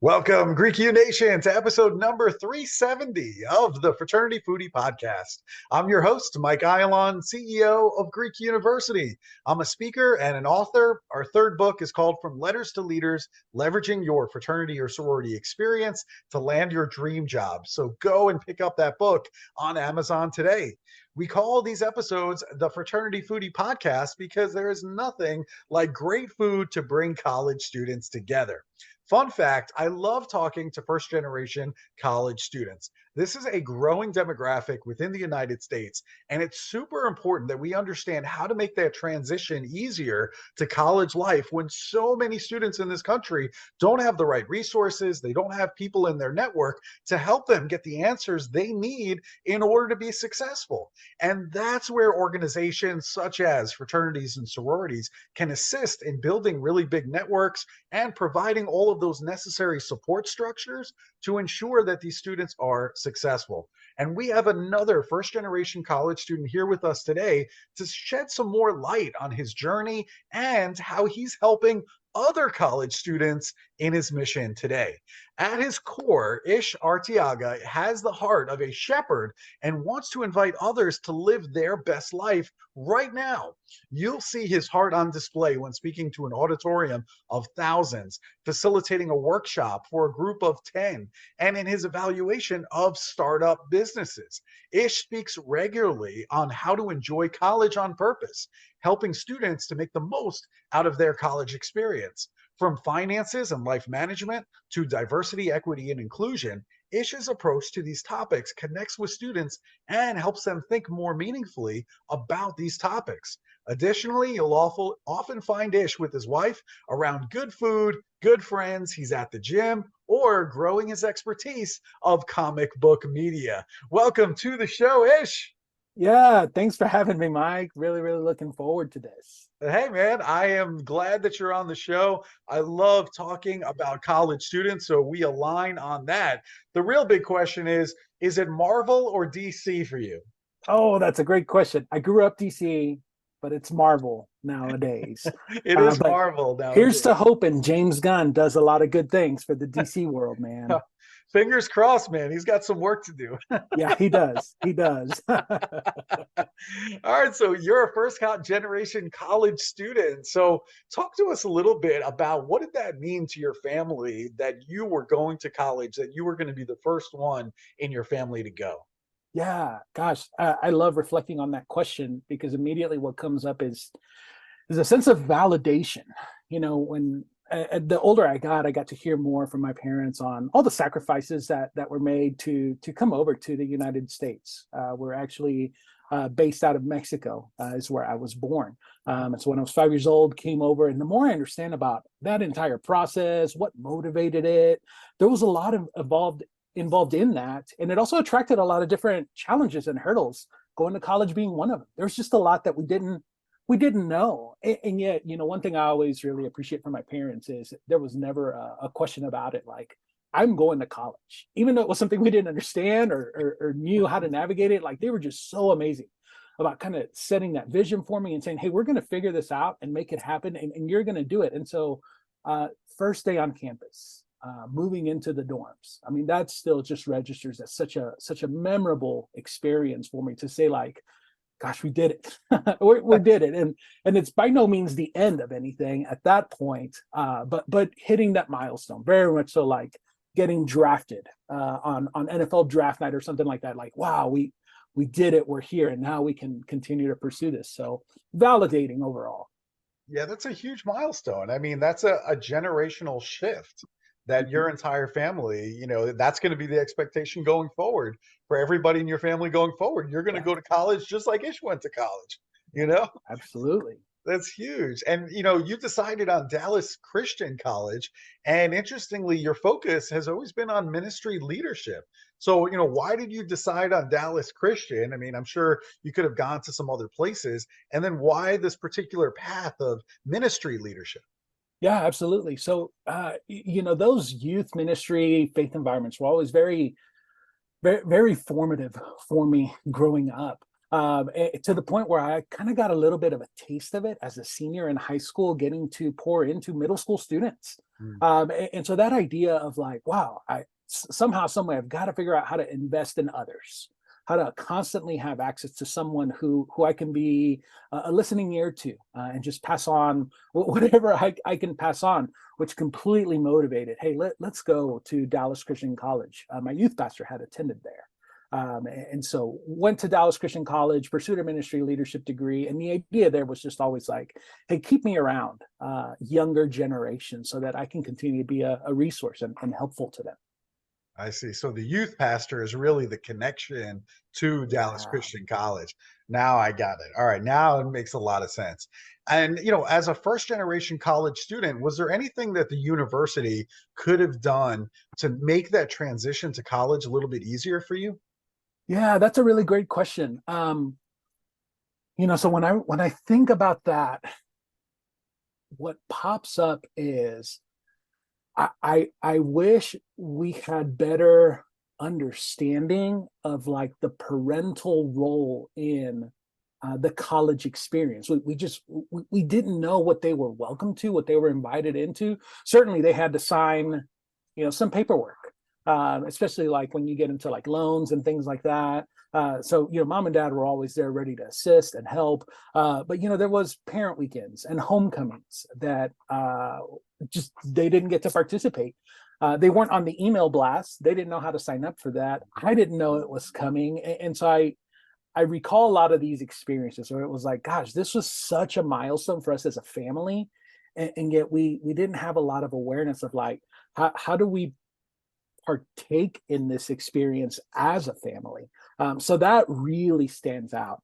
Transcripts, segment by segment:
Welcome, Greek U Nation, to episode number 370 of the Fraternity Foodie Podcast. I'm your host, Mike Ayalon, CEO of Greek University. I'm a speaker and an author. Our third book is called From Letters to Leaders, Leveraging Your Fraternity or Sorority Experience to Land Your Dream Job. So go and pick up that book on Amazon today. We call these episodes the Fraternity Foodie Podcast because there is nothing like great food to bring college students together. Fun fact, I love talking to first-generation college students. This is a growing demographic within the United States, and it's super important that we understand how to make that transition easier to college life when so many students in this country don't have the right resources, they don't have people in their network to help them get the answers they need in order to be successful. And that's where organizations such as fraternities and sororities can assist in building really big networks and providing all of those necessary support structures to ensure that these students are successful. And we have another first generation college student here with us today to shed some more light on his journey and how he's helping other college students in his mission today. At his core, Ish Arteaga has the heart of a shepherd and wants to invite others to live their best life right now. You'll see his heart on display when speaking to an auditorium of thousands, facilitating a workshop for a group of 10, and in his evaluation of startup businesses. Ish speaks regularly on how to enjoy college on purpose, helping students to make the most out of their college experience. From finances and life management to diversity, equity, and inclusion, Ish's approach to these topics connects with students and helps them think more meaningfully about these topics. Additionally, you'll often find Ish with his wife around good food, good friends, he's at the gym, or growing his expertise of comic book media. Welcome to the show, Ish. Yeah, thanks for having me, Mike. Really looking forward to this. Hey, man, I am glad that you're on the show. I love talking about college students, so we align on that. The real big question is it Marvel or DC for you? Oh, that's a great question. I grew up DC, but it's Marvel nowadays. It is Marvel nowadays. Here's to hoping James Gunn does a lot of good things for the DC world, man. Fingers crossed, man. He's got some work to do. Yeah, he does. He does. All right. So you're a first generation college student. So talk to us a little bit about what did that mean to your family that you were going to college, that you were going to be the first one in your family to go? Yeah, gosh, I love reflecting on that question because immediately what comes up is a sense of validation. You know, when the older I got to hear more from my parents on all the sacrifices that were made to come over to the United States. We're actually based out of Mexico, is where I was born. And so when I was 5 years old, came over, and the more I understand about that entire process, what motivated it, there was a lot involved in that, and it also attracted a lot of different challenges and hurdles. Going to college being one of them. There's just a lot that we didn't know. And yet, you know, one thing I always really appreciate from my parents is there was never a question about it. Like, I'm going to college, even though it was something we didn't understand or knew how to navigate it. Like, they were just so amazing about kind of setting that vision for me and saying, hey, we're going to figure this out and make it happen. And you're going to do it. And so first day on campus, moving into the dorms. I mean, that still just registers as such a memorable experience for me to say, like, gosh, we did it. we did it. And it's by no means the end of anything at that point, but hitting that milestone, very much so, like getting drafted on NFL draft night or something like that. Like, wow, we did it. We're here. And now we can continue to pursue this. So validating overall. Yeah, that's a huge milestone. I mean, that's a generational shift that your entire family, you know, that's going to be the expectation going forward for everybody in your family going forward. You're going to go to college just like Ish went to college, you know? Absolutely. That's huge. And, you know, you decided on Dallas Christian College. And interestingly, your focus has always been on ministry leadership. So, you know, why did you decide on Dallas Christian? I mean, I'm sure you could have gone to some other places. And then why this particular path of ministry leadership? Yeah, absolutely. So, you know, those youth ministry faith environments were always very very, very formative for me growing up. To the point where I kind of got a little bit of a taste of it as a senior in high school, getting to pour into middle school students. Mm. And so that idea of like, wow, somehow, some way, I've got to figure out how to invest in others, how to constantly have access to someone who I can be a listening ear to, and just pass on whatever I can pass on, which completely motivated. Hey, let's go to Dallas Christian College. My youth pastor had attended there. And so went to Dallas Christian College, pursued a ministry leadership degree. And the idea there was just always like, hey, keep me around younger generation so that I can continue to be a resource and helpful to them. I see. So the youth pastor is really the connection to Dallas Yeah. Christian College. Now I got it. All right. Now it makes a lot of sense. And, as a first generation college student, was there anything that the university could have done to make that transition to college a little bit easier for you? Yeah, that's a really great question. So when I think about that, what pops up is I wish we had better understanding of like the parental role in the college experience. We didn't know what they were welcome to, what they were invited into. Certainly, they had to sign, some paperwork, especially like when you get into like loans and things like that. So mom and dad were always there ready to assist and help. But there was parent weekends and homecomings that just they didn't get to participate. They weren't on the email blast. They didn't know how to sign up for that. I didn't know it was coming, and so I recall a lot of these experiences where it was like, gosh, this was such a milestone for us as a family, and yet we didn't have a lot of awareness of like how do we partake in this experience as a family. So that really stands out.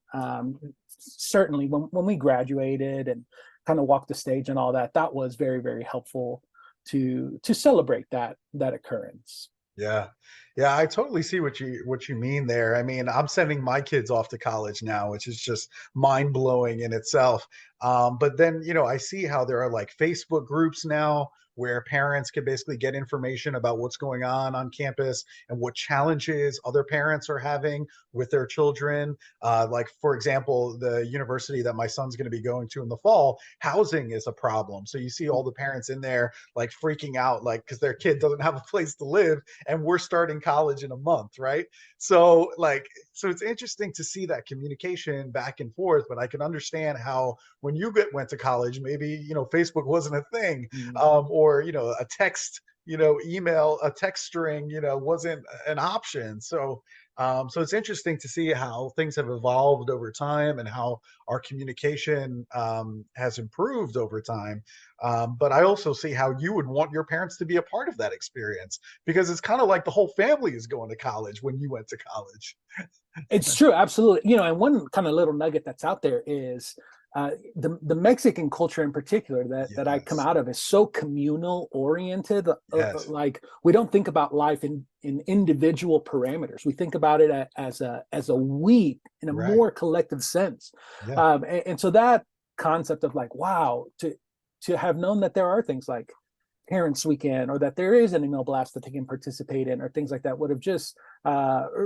Certainly when we graduated and kind of walked the stage and all that, that was very, very helpful to celebrate that occurrence. Yeah. Yeah, I totally see what you mean there. I mean, I'm sending my kids off to college now, which is just mind-blowing in itself. But then, I see how there are like Facebook groups now where parents can basically get information about what's going on campus and what challenges other parents are having with their children. Like, for example, the university that my son's going to be going to in the fall, housing is a problem. So you see all the parents in there like freaking out, like, because their kid doesn't have a place to live and we're starting college in a month, right? So it's interesting to see that communication back and forth, but I can understand how when you went to college, maybe Facebook wasn't a thing, or a text, email, a text string, wasn't an option. So it's interesting to see how things have evolved over time and how our communication has improved over time. But I also see how you would want your parents to be a part of that experience because it's kind of like the whole family is going to college when you went to college. It's true, absolutely. And one kind of little nugget that's out there is the Mexican culture in particular that I come Yes. out of is so communal oriented. Yes. Like we don't think about life in individual parameters. We think about it as a we in a Right. more collective sense. Yeah. And so that concept of like, wow, to have known that there are things like parents weekend or that there is an email blast that they can participate in or things like that would have just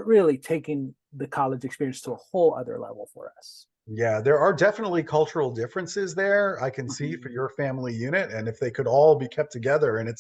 really taken the college experience to a whole other level for us. Yeah, there are definitely cultural differences there. I can see for Mhm. your family unit, and if they could all be kept together, and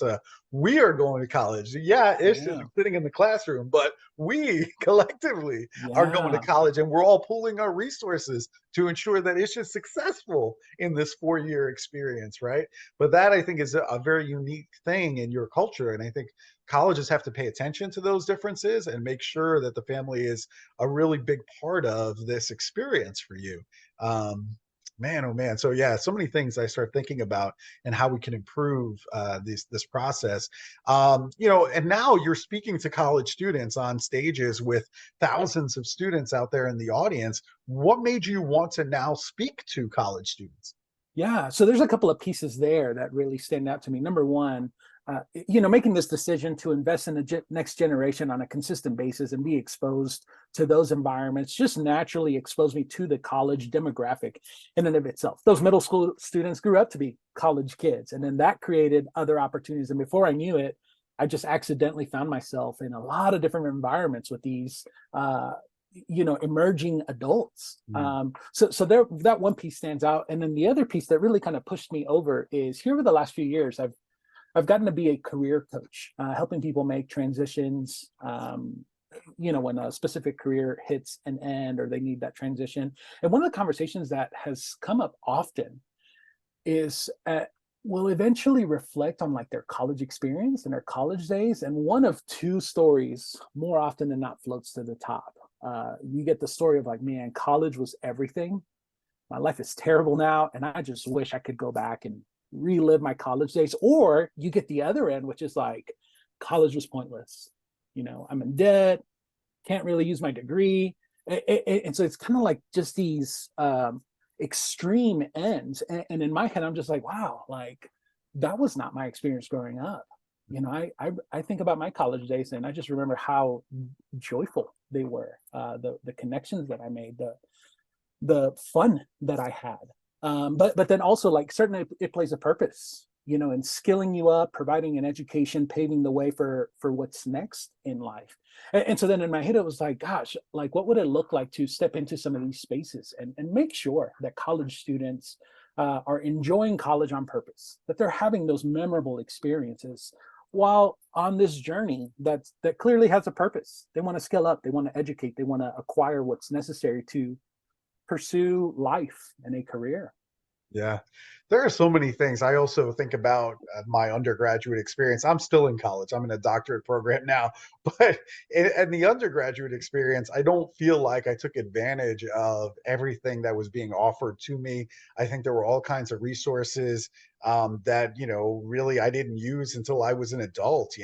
we are going to college. Yeah, Ish is Yeah. sitting in the classroom, but we collectively are going to Yeah. college, and we're all pooling our resources to ensure that Ish is successful in this 4-year experience, right? But that I think is a very unique thing in your culture, and I think colleges have to pay attention to those differences and make sure that the family is a really big part of this experience for you. Um, Man, oh man. So yeah, so many things I start thinking about and how we can improve this process. And now you're speaking to college students on stages with thousands of students out there in the audience. What made you want to now speak to college students? Yeah. So there's a couple of pieces there that really stand out to me. Number one, making this decision to invest in the next generation on a consistent basis and be exposed to those environments just naturally exposed me to the college demographic in and of itself. Those middle school students grew up to be college kids, and then that created other opportunities. And before I knew it, I just accidentally found myself in a lot of different environments with these, emerging adults. So there, that one piece stands out. And then the other piece that really kind of pushed me over is here over the last few years, I've gotten to be a career coach, helping people make transitions, when a specific career hits an end or they need that transition. And one of the conversations that has come up often is will eventually reflect on like their college experience and their college days. And one of two stories more often than not floats to the top. You get the story of like, man, college was everything. My life is terrible now. And I just wish I could go back and relive my college days. Or you get the other end, which is like, college was pointless. I'm in debt, can't really use my degree. And so it's kind of like just these extreme ends. And in my head, I'm just like, wow, like that was not my experience growing up. I think about my college days and I just remember how joyful they were, the connections that I made, the fun that I had. But then also like certainly it plays a purpose, in skilling you up, providing an education, paving the way for what's next in life. And so then in my head, it was like, gosh, like what would it look like to step into some of these spaces and make sure that college students are enjoying college on purpose, that they're having those memorable experiences while on this journey that clearly has a purpose. They want to skill up, they want to educate, they want to acquire what's necessary to pursue life and a career. Yeah, there are so many things. I also think about my undergraduate experience. I'm still in college. I'm in a doctorate program now, but in the undergraduate experience, I don't feel like I took advantage of everything that was being offered to me. I think there were all kinds of resources that, really I didn't use until I was an adult.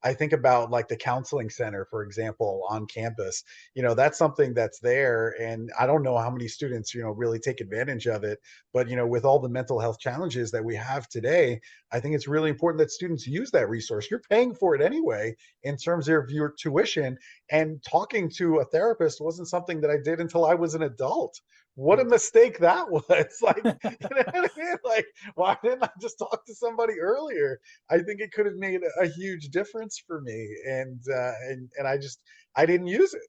I think about like the counseling center, for example, on campus. That's something that's there. And I don't know how many students, really take advantage of it. But, with all the mental health challenges that we have today, I think it's really important that students use that resource. You're paying for it anyway in terms of your tuition. And talking to a therapist wasn't something that I did until I was an adult. What a mistake that was. Like, you know what I mean? Like, why didn't I just talk to somebody earlier? I think it could have made a huge difference for me. And I didn't use it.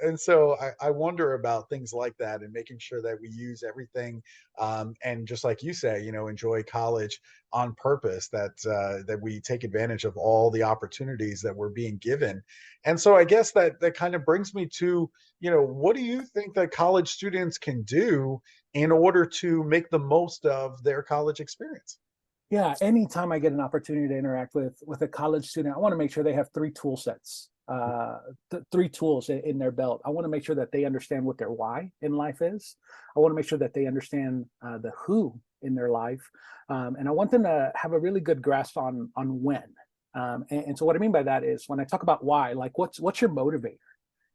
And so I wonder about things like that and making sure that we use everything, and just like you say, enjoy college on purpose, that we take advantage of all the opportunities that we're being given. And so I guess that kind of brings me to, what do you think that college students can do in order to make the most of their college experience? Yeah, anytime I get an opportunity to interact with a college student, I want to make sure they have three tool sets, three tools in their belt. I want to make sure that they understand what their why in life is. I want to make sure that they understand the who in their life, and I want them to have a really good grasp on when. And so what I mean by that is when I talk about why, like what's your motivator?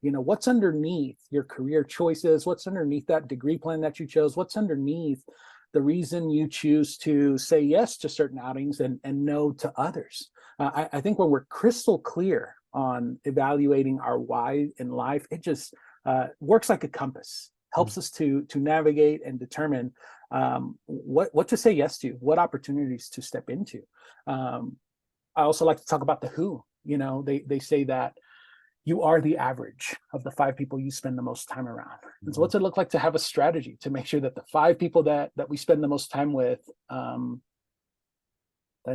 What's underneath your career choices? What's underneath that degree plan that you chose? What's underneath the reason you choose to say yes to certain outings and no to others? I think when we're crystal clear on evaluating our why in life, it just works like a compass, helps us to navigate and determine what to say yes to, what opportunities to step into. I also like to talk about the who. They say that you are the average of the 5 people you spend the most time around. And so what's it look like to have a strategy to make sure that the 5 people that we spend the most time with, that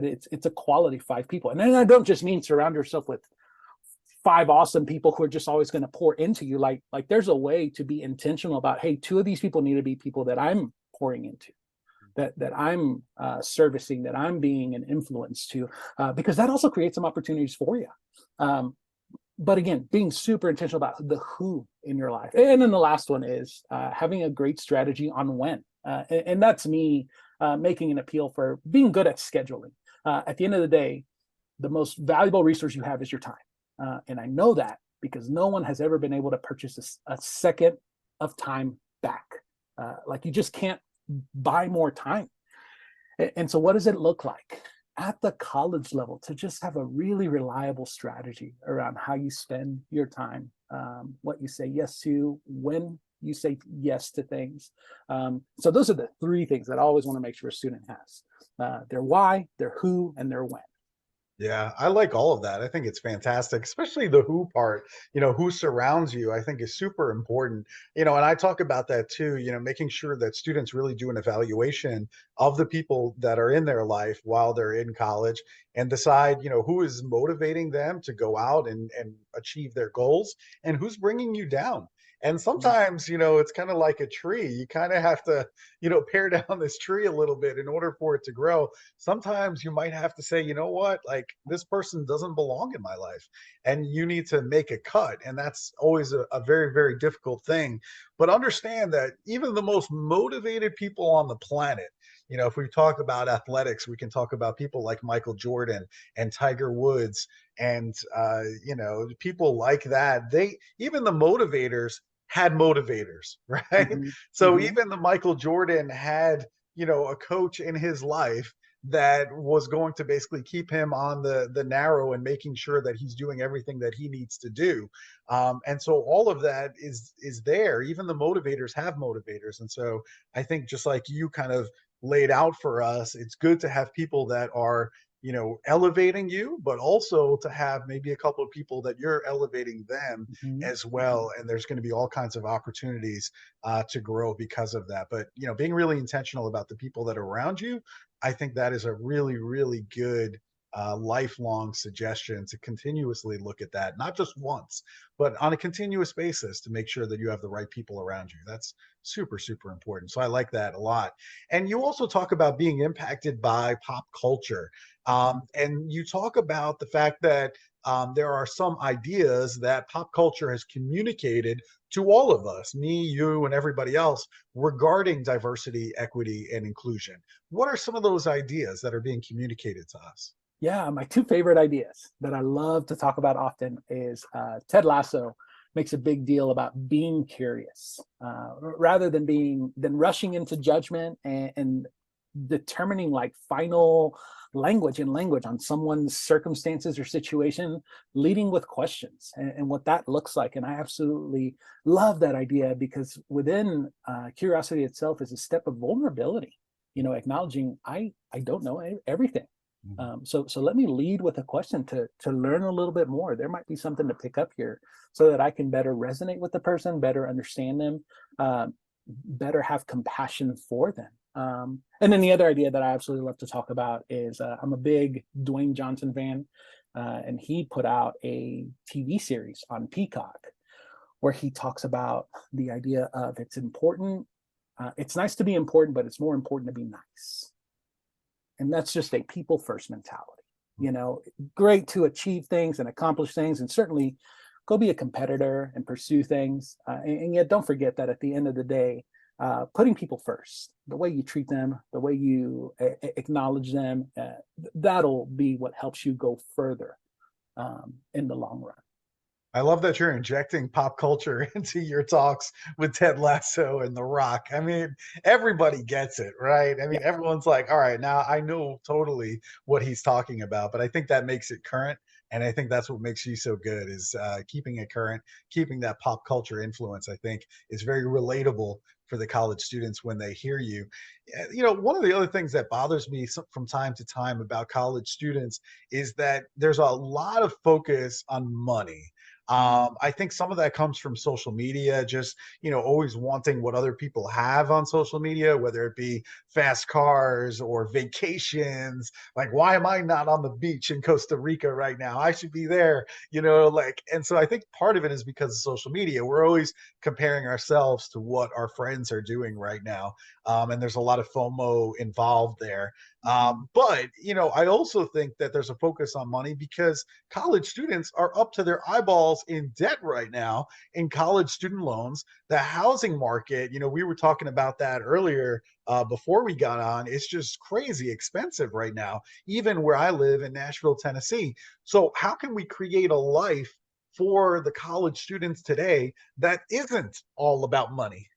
it's a quality 5 people. And then I don't just mean surround yourself with 5 awesome people who are just always going to pour into you. Like there's a way to be intentional about, hey, 2 of these people need to be people that I'm pouring into, that I'm servicing, that I'm being an influence to, because that also creates some opportunities for you. But again, being super intentional about the who in your life. And then the last one is having a great strategy on when. And that's me making an appeal for being good at scheduling. At the end of the day, the most valuable resource you have is your time. And I know that because no one has ever been able to purchase a second of time back. Like you just can't buy more time. And so what does it look like at the college level to just have a really reliable strategy around how you spend your time, what you say yes to, when you say yes to things. So those are the 3 things that I always want to make sure a student has: their why, their who, and their when. Yeah, I like all of that. I think it's fantastic, especially the who part, who surrounds you, I think is super important. And I talk about that too, making sure that students really do an evaluation of the people that are in their life while they're in college and decide, who is motivating them to go out and achieve their goals and who's bringing you down. And sometimes, it's kind of like a tree. You kind of have to, pare down this tree a little bit in order for it to grow. Sometimes you might have to say, you know what, like this person doesn't belong in my life and you need to make a cut. And that's always a very, very difficult thing. But understand that even the most motivated people on the planet, if we talk about athletics, we can talk about people like Michael Jordan and Tiger Woods and, people like that. Even the motivators had motivators, right? Hmm. So Hmm. even the Michael Jordan had, a coach in his life that was going to basically keep him on the narrow and making sure that he's doing everything that he needs to do. And so all of that is there. Even the motivators have motivators. And so I think just like you kind of laid out for us, it's good to have people that are elevating you, but also to have maybe a couple of people that you're elevating them Hmm. as well. And there's going to be all kinds of opportunities to grow because of that. But being really intentional about the people that are around you, I think that is a really, really good lifelong suggestion to continuously look at that, not just once, but on a continuous basis to make sure that you have the right people around you. That's super, super important. So I like that a lot. And you also talk about being impacted by pop culture. And you talk about the fact that there are some ideas that pop culture has communicated to all of us, me, you, and everybody else, regarding diversity, equity, and inclusion. What are some of those ideas that are being communicated to us? Yeah, my two favorite ideas that I love to talk about often is Ted Lasso makes a big deal about being curious rather than rushing into judgment and determining like final language on someone's circumstances or situation, leading with questions and what that looks like. And I absolutely love that idea because within curiosity itself is a step of vulnerability. Acknowledging I don't know everything. So let me lead with a question to learn a little bit more. There might be something to pick up here, so that I can better resonate with the person, better understand them, better have compassion for them. And then the other idea that I absolutely love to talk about is I'm a big Dwayne Johnson fan, and he put out a TV series on Peacock where he talks about the idea of it's important. It's nice to be important, but it's more important to be nice. And that's just a people first mentality. Great to achieve things and accomplish things, and certainly go be a competitor and pursue things. And yet, don't forget that at the end of the day, putting people first, the way you treat them, the way you acknowledge them, that'll be what helps you go further in the long run. I love that you're injecting pop culture into your talks with Ted Lasso and The Rock. I mean, everybody gets it, right? I Yeah. mean, everyone's like, all right, now I know totally what he's talking about, but I think that makes it current. And I think that's what makes you so good is keeping it current, keeping that pop culture influence, I think is very relatable for the college students when they hear you. One of the other things that bothers me from time to time about college students is that there's a lot of focus on money. Mm. I think some of that comes from social media, just, always wanting what other people have on social media, whether it be fast cars or vacations. Like, why am I not on the beach in Costa Rica right now? I should be there, and so I think part of it is because of social media. We're always comparing ourselves to what our friends are doing right now. And there's a lot of FOMO involved there. Mhm. But I also think that there's a focus on money because college students are up to their eyeballs in debt right now in college student loans. The housing market, we were talking about that earlier before we got on. It's just crazy expensive right now, even where I live in Nashville, Tennessee. So, how can we create a life for the college students today that isn't all about money?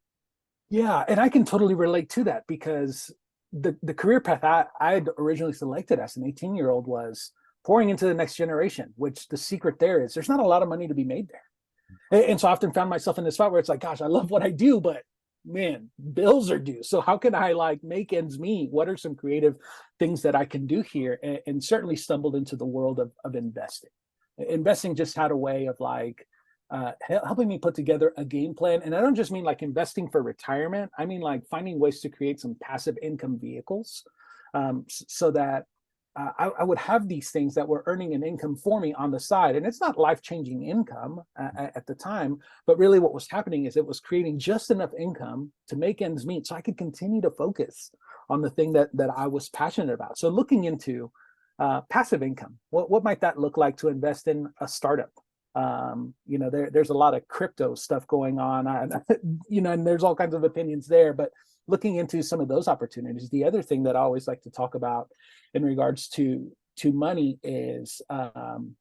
Yeah, and I can totally relate to that because the career path I'd originally selected as an 18-year-old was pouring into the next generation, which the secret there is there's not a lot of money to be made there. And so I often found myself in this spot where it's like, gosh, I love what I do, but man, bills are due. So how can I like make ends meet? What are some creative things that I can do here? And certainly stumbled into the world of investing. Investing just had a way of like helping me put together a game plan. And I don't just mean like investing for retirement. I mean like finding ways to create some passive income vehicles so that I would have these things that were earning an income for me on the side. And it's not life-changing income at the time, but really what was happening is it was creating just enough income to make ends meet so I could continue to focus on the thing that I was passionate about. So looking into passive income, what might that look like to invest in a startup? There's a lot of crypto stuff going on, and there's all kinds of opinions there, but looking into some of those opportunities. The other thing that I always like to talk about in regards to money is having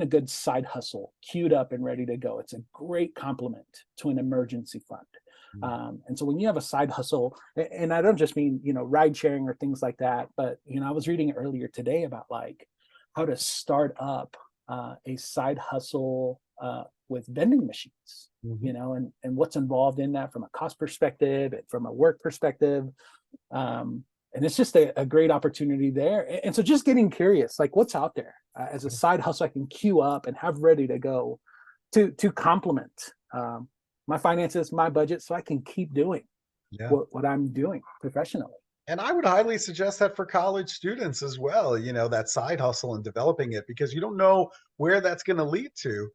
a good side hustle queued up and ready to go. It's a great complement to an emergency fund. And so when you have a side hustle, and I don't just mean ride sharing or things like that, but I was reading earlier today about like how to start up a side hustle with vending machines, and what's involved in that from a cost perspective and from a work perspective. And it's just a great opportunity there. And so just getting curious, like what's out there as a side hustle I can queue up and have ready to go to complement my finances, my budget, so I can keep doing what I'm doing professionally. And I would highly suggest that for college students as well, that side hustle and developing it, because you don't know where that's going to lead to.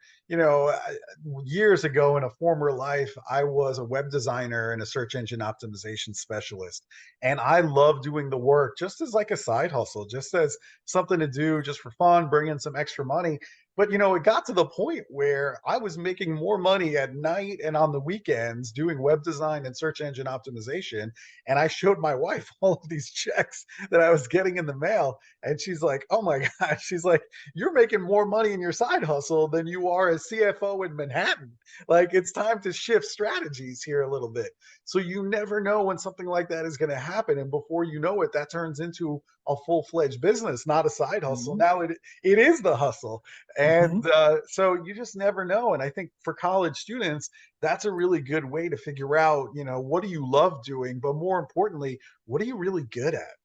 Years ago in a former life, I was a web designer and a search engine optimization specialist. And I love doing the work just as like a side hustle, just as something to do just for fun, bring in some extra money. But it got to the point where I was making more money at night and on the weekends doing web design and search engine optimization. And I showed my wife all of these checks that I was getting in the mail. And she's like, oh my gosh, she's like, you're making more money in your side hustle than you are as CFO in Manhattan. Like, it's time to shift strategies here a little bit. So you never know when something like that is going to happen. And before you know it, that turns into a full-fledged business, not a side hustle. Now it is the hustle. And so you just never know. And I think for college students, that's a really good way to figure out, what do you love doing? But more importantly, what are you really good at?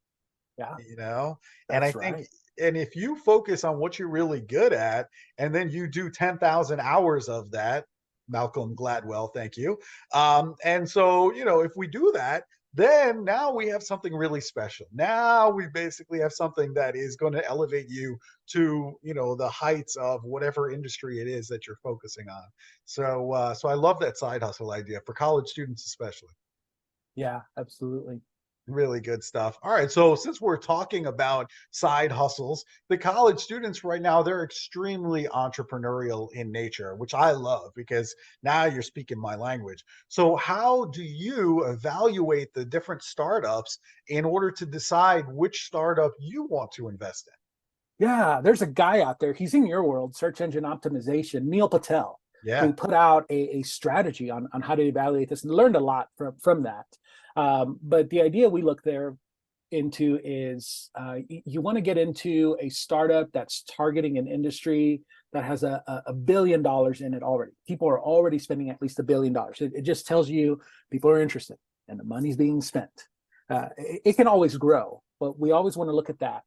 Yeah. And I That's think, right. and if you focus on what you're really good at, and then you do 10,000 hours of that, Malcolm Gladwell, thank you. And so, if we do that, then now we have something really special. Now we basically have something that is going to elevate you to, the heights of whatever industry it is that you're focusing on. So I love that side hustle idea for college students, especially. Yeah, absolutely. Really good stuff. All right. So since we're talking about side hustles, the college students right now, they're extremely entrepreneurial in nature, which I love because now you're speaking my language. So how do you evaluate the different startups in order to decide which startup you want to invest in? Yeah, there's a guy out there. He's in your world, search engine optimization, Neil Patel, Yeah. who put out a strategy on how to evaluate this and learned a lot from that. But the idea we look there into is you want to get into a startup that's targeting an industry that has $1 billion in it already. People are already spending at least $1 billion. It just tells you people are interested and the money's being spent. It can always grow, but we always want to look at that.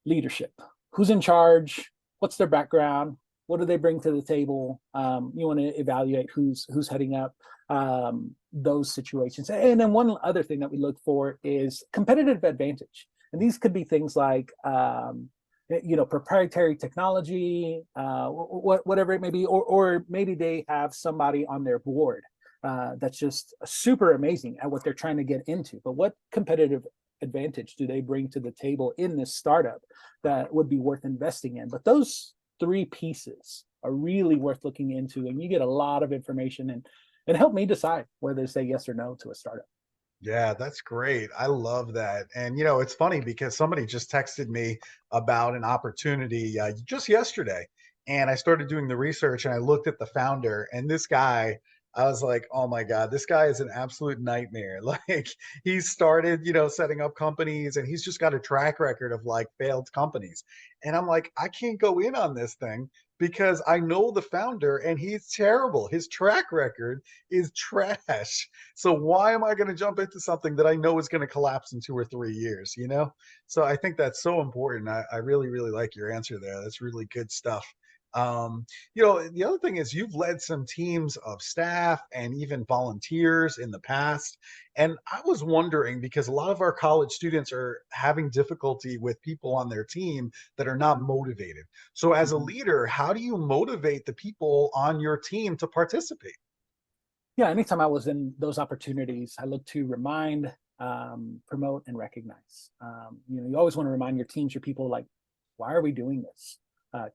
Leadership, who's in charge, what's their background, what do they bring to the table. You want to evaluate who's heading up those situations. And then one other thing that we look for is competitive advantage, and these could be things like proprietary technology, whatever it may be, or maybe they have somebody on their board that's just super amazing at what they're trying to get into. But what competitive advantage do they bring to the table in this startup that would be worth investing in? But those three pieces are really worth looking into, and you get a lot of information and help me decide whether to say yes or no to a startup. Yeah, that's great. I love that. And, it's funny because somebody just texted me about an opportunity just yesterday. And I started doing the research and I looked at the founder, and this guy, I was like, oh my God, this guy is an absolute nightmare. Like he's started, setting up companies and he's just got a track record of like failed companies. And I'm like, I can't go in on this thing because I know the founder and he's terrible. His track record is trash. So why am I going to jump into something that I know is going to collapse in 2 or 3 years? So I think that's so important. I really, really like your answer there. That's really good stuff. The other thing is you've led some teams of staff and even volunteers in the past. And I was wondering because a lot of our college students are having difficulty with people on their team that are not motivated. So, as a Mhm. leader, how do you motivate the people on your team to participate? Yeah, anytime I was in those opportunities, I look to remind, promote, and recognize. You always want to remind your teams, your people, like, why are we doing this?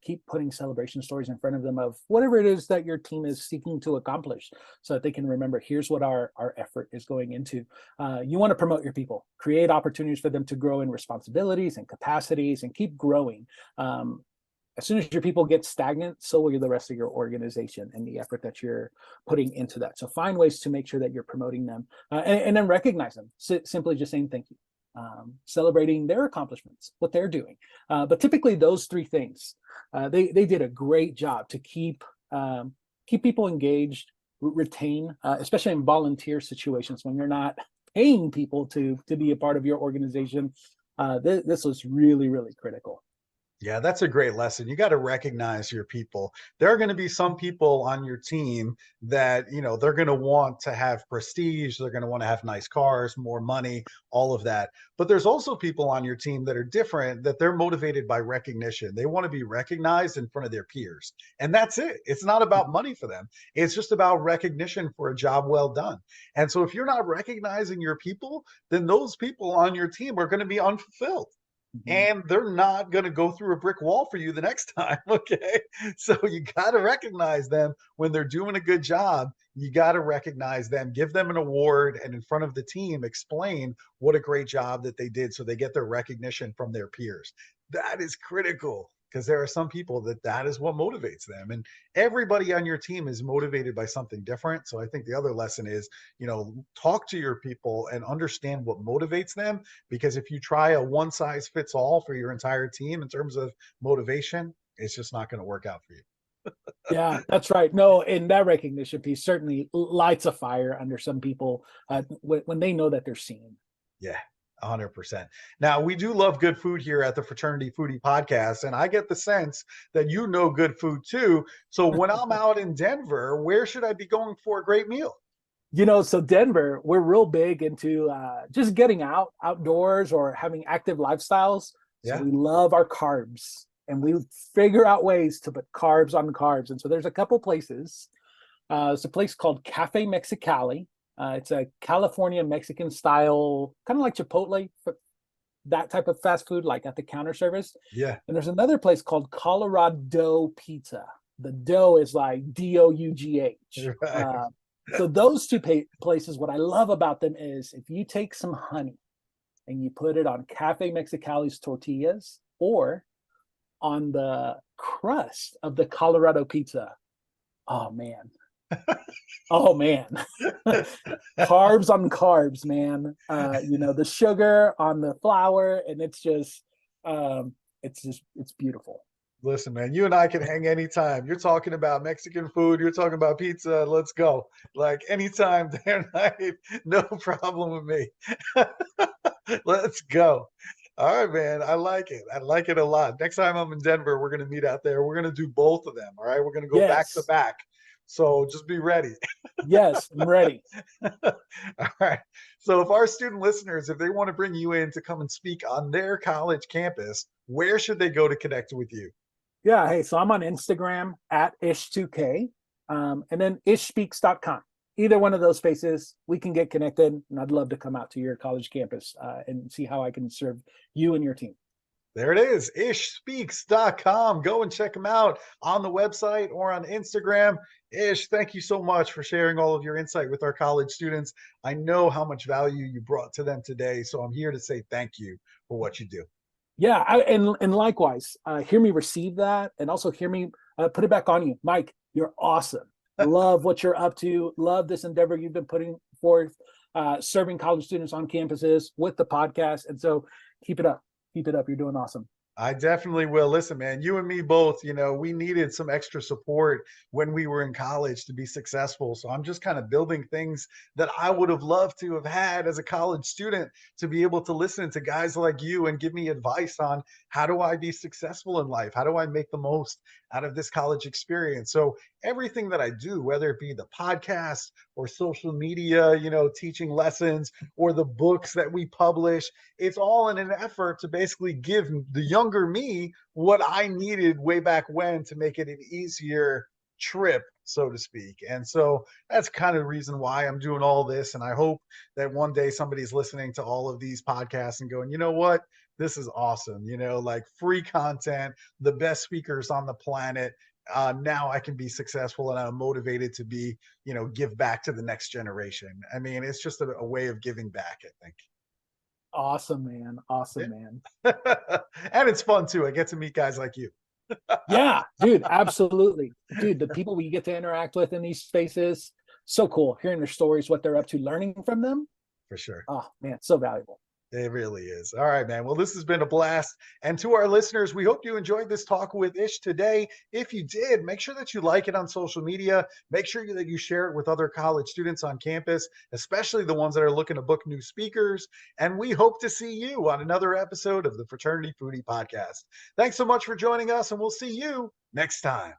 Keep putting celebration stories in front of them of whatever it is that your team is seeking to accomplish so that they can remember here's what our effort is going into. You want to promote your people, create opportunities for them to grow in responsibilities and capacities and keep growing. As soon as your people get stagnant, so will the rest of your organization and the effort that you're putting into that. So find ways to make sure that you're promoting them and then recognize them. Simply just saying thank you, celebrating their accomplishments, what they're doing. But typically those three things, they did a great job to keep people engaged, retain, especially in volunteer situations when you're not paying people to be a part of your organization. This was really, really critical. Yeah, that's a great lesson. You got to recognize your people. There are going to be some people on your team that, they're going to want to have prestige. They're going to want to have nice cars, more money, all of that. But there's also people on your team that are different, that they're motivated by recognition. They want to be recognized in front of their peers. And that's it. It's not about money for them. It's just about recognition for a job well done. And so if you're not recognizing your people, then those people on your team are going to be unfulfilled Mhm. and they're not going to go through a brick wall for you the next time. Okay. So you got to recognize them when they're doing a good job. You got to recognize them, give them an award, and in front of the team, explain what a great job that they did so they get their recognition from their peers. That is critical because there are some people that is what motivates them. And everybody on your team is motivated by something different. So I think the other lesson is, talk to your people and understand what motivates them, because if you try a one size fits all for your entire team in terms of motivation, it's just not going to work out for you. Yeah, that's right. No, and that recognition piece certainly lights a fire under some people when they know that they're seen. Yeah, 100%. Now, we do love good food here at the Fraternity Foodie Podcast, and I get the sense that you know good food too. So when I'm out in Denver, where should I be going for a great meal? So Denver, we're real big into just getting outdoors or having active lifestyles. So Yeah. we love our carbs and we figure out ways to put carbs on carbs. And so there's a couple places. It's a place called Cafe Mexicali. It's a California Mexican style, kind of like Chipotle, but that type of fast food, like at the counter service. Yeah. And there's another place called Colorado Pizza. The dough is like DOUGH. Right. So those two places, what I love about them is if you take some honey and you put it on Cafe Mexicali's tortillas or on the crust of the Colorado pizza, oh man, oh man, carbs on carbs, man. The sugar on the flour, and it's beautiful. Listen, man, you and I can hang anytime. You're talking about Mexican food, you're talking about pizza. Let's go. Like anytime, day or night, no problem with me. Let's go. All right, man. I like it. I like it a lot. Next time I'm in Denver, we're going to meet out there. We're going to do both of them. All right. We're going to go back to Yes, back. So just be ready. yes, I'm ready. All right. So if our student listeners, if they want to bring you in to come and speak on their college campus, where should they go to connect with you? Yeah, hey, so I'm on Instagram at ish2k, and then ishspeaks.com. Either one of those spaces, we can get connected, and I'd love to come out to your college campus and see how I can serve you and your team. There it is, ishspeaks.com. Go and check them out on the website or on Instagram. Ish, thank you so much for sharing all of your insight with our college students. I know how much value you brought to them today, so I'm here to say thank you for what you do. Yeah, and likewise, hear me receive that, and also hear me put it back on you, Mike. You're awesome. Love what you're up to. Love this endeavor you've been putting forth, serving college students on campuses with the podcast. And so keep it up. Keep it up. You're doing awesome. I definitely will. Listen, man, you and me both, we needed some extra support when we were in college to be successful. So I'm just kind of building things that I would have loved to have had as a college student, to be able to listen to guys like you and give me advice on how do I be successful in life? How do I make the most out of this college experience? So everything that I do, whether it be the podcast or social media, teaching lessons, or the books that we publish, it's all in an effort to basically give the younger me what I needed way back when to make it an easier trip, so to speak. And so that's kind of the reason why I'm doing all this. And I hope that one day somebody's listening to all of these podcasts and going, you know what? This is awesome. Like free content, the best speakers on the planet. Now I can be successful, and I'm motivated to be, give back to the next generation. I mean, it's just a way of giving back, I think. Awesome, man. Awesome, man. And it's fun too. I get to meet guys like you. Yeah, dude, absolutely. Dude, the people we get to interact with in these spaces, so cool. Hearing their stories, what they're up to, learning from them. For sure. Oh, man, so valuable. It really is. All right, man. Well, this has been a blast. And to our listeners, we hope you enjoyed this talk with Ish today. If you did, make sure that you like it on social media. Make sure that you share it with other college students on campus, especially the ones that are looking to book new speakers. And we hope to see you on another episode of the Fraternity Foodie Podcast. Thanks so much for joining us, and we'll see you next time.